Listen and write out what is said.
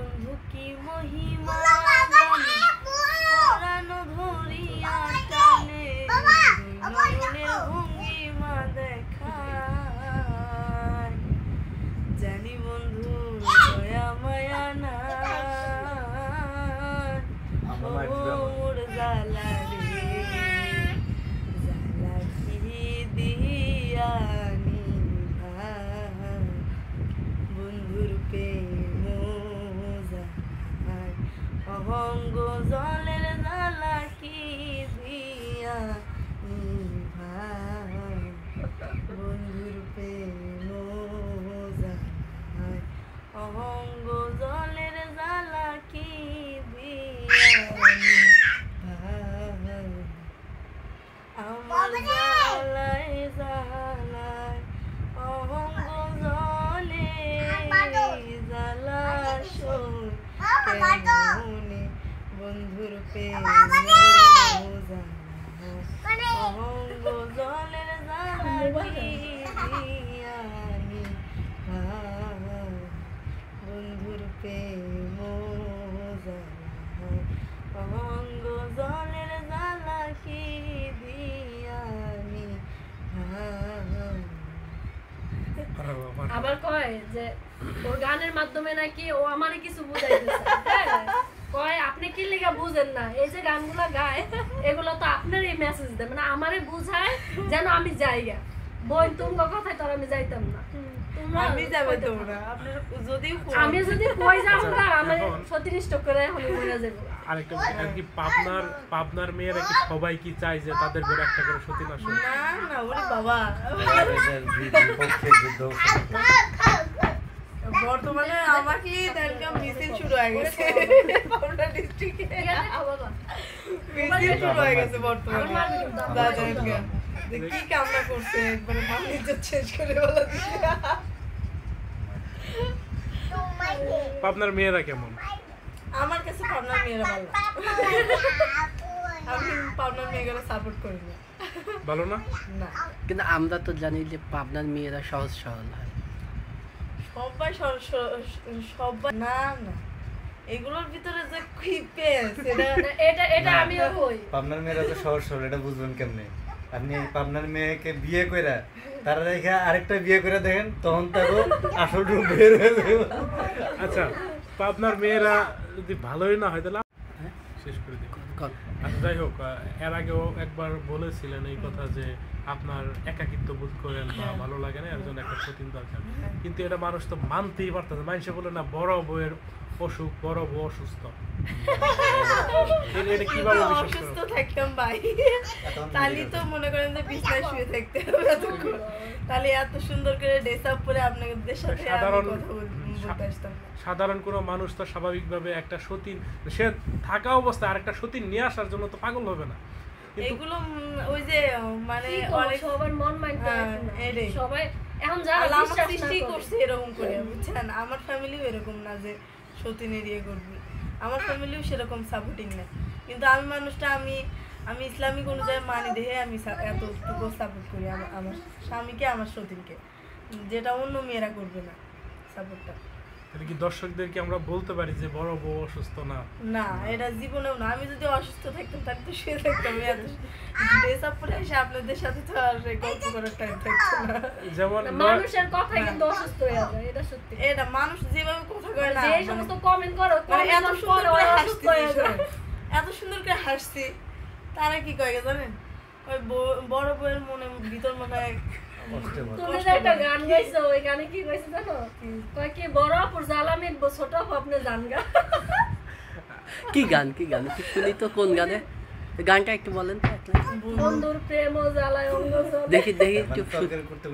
বন্ধু কি মহিমা পরানো ধরিয়া টানে নয়নের ভঙ্গিমা দেখায় জানি বন্ধু দয়া মায়া না মোর জ্বালা রে জ্বালা কি দিয়া বন্ধুর প্রেম জ্বালায় অহঙ্গ জলের জ্বালা কি দিয়া বন্ধুর প্রেম জ্বালায় অহঙ্গ জলের জ্বালা কি আমার জ্বালায় জ্বালায় অহঙ্গ জলে জ্বালা কেমনে বন্ধুর প্রেম অহঙ্গ জলের জ্বালা কি দিয়ানি বন্ধুর প্রেম অহঙ্গ জলের জ্বালা কি দিয়ানি আবার কয় যে ওর গানের মাধ্যমে নাকি ও আমারে কিছু বুঝাইতেছে কয় আপনি কি লিগা বুঝেন না এই যে গানগুলা গায় এগুলো তো আপনারই মেসেজ দেয় মানে আমারে বুঝায় যেন আমি যাইগা বই তোমার কথায় তোর আমি যাইতাম না আমি যাবে তোমরা আপনারা যদি আমি যদি কই যাব না আমি সত্যিষ্ট করে হলো মরে যাব আরেকটা আর কি পাবনার মেয়েরা কি সবাই কি চায় যে তাদের ঘরে একটা করে সতীন আসুক? না না ওরে বাবা বর্তমানে আমাকে দেখলাম মিছিল শুরু হয়ে গেছে পাবনা ডিস্ট্রিক্টে মিছিল শুরু হয়ে গেছে বর্তমানে দাদাকে কি কামনা করছে একবারে মালিক শেষ করে বলা দিছে পাবনার মেয়েরা কেমন? আমার কাছে পাবনার মেয়েরা ভালো আমি পাবনার মেয়েগুলো সাপোর্ট করি না ভালো না না কিন্তু আমরা তো জানি যে পাবনার মেয়েরা সহজ সরল হয় সবাই না না এগুলোর ভিতরে যে কি পেস এটা আমিও কই পাবনার মেয়েরা তো সহজ সরল এটা বুঝবেন কেমনে আপনি পাবনার মেয়েকে বিয়ে কইরা তারা রেখে আরেকটা বিয়ে করে দেখেন তখন তারও আসল রূপ বের হয়ে যাবে। আচ্ছা পাবনার মেয়েরা যদি ভালোই না হয় তাহলে শেষ করে দিই। আচ্ছা যাই হোক এর আগেও একবার বলেছিলেন এই কথা যে আপনার একাকিত্ব বোধ করেন বা ভালো লাগে না এর জন্য একটা সতীন দরকার কিন্তু এটা মানুষ তো মানতেই পারতেছে মানুষে বলে না বড় বউয়ের অসুখ বড় বউ অসুস্থ এটা কিভাবে অসুস্থ থাকতাম ভাই তাহলে তো মনে করেন যে বিছানায় শুয়ে থাকতে হবে তাহলে এত সুন্দর করে ড্রেস আপ করে আপনাদের সাথে সাধারণ কোনো মানুষ তো স্বাভাবিকভাবে একটা সতীন সে থাকা অবস্থায় আরেকটা সতীন নিয়ে আসার জন্য তো পাগল হবে না এগুলো ওই যে মানে অনেক সবার মন মাইন্ড সবাই এখন যা আল্লাহ সৃষ্টি করছে এরকম করে বুঝছেন আমার ফ্যামিলিও এরকম না যে সতীনের ইয়ে করবি আমার ফ্যামিলিও সেরকম সাপোর্টিং না কিন্তু আমি মানুষটা আমি ইসলামিক অনুযায়ী মানি দেখে আমি এতটুকু সাপোর্ট করি আমার স্বামীকে আমার সতীনকে যেটা অন্য মেয়েরা করবে না সাপোর্টটা তাহলে কি দর্শকদেরকে আমরা বলতে পারি যে বড় বউ অসুস্থ না না এটা জীবনেও না আমি যদি অসুস্থ থাকতাম তাহলে তো শুয়ে থাকতাম এত ড্রেস আপ পরে এসে আপনাদের সাথে তো আর গল্প করার টাইম থাকতো না যেমন মানুষের কথাই কিন্তু অসুস্থ হয়ে যায় এটা সত্যি এটা মানুষ যেভাবে কথা কয় না যে সমস্ত কমেন্ট করো এত সুন্দর করে হাসতে এত সুন্দর করে হাসছি তারা কি কয় জানেন ওই বড় বউয়ের মনে ভিতর মনে হয় তুমি যে একটা গান গাইছো ওই গানে কি গাইছো জানো কয় কি বড় আপুর জ্বালামি ছোট আপু আপনি জান গা কি গান শুনি তো কোন গানে গানটা একটু বলেন তো বন্ধুর প্রেম ও জ্বালায় অঙ্গ দেখি একটু করতে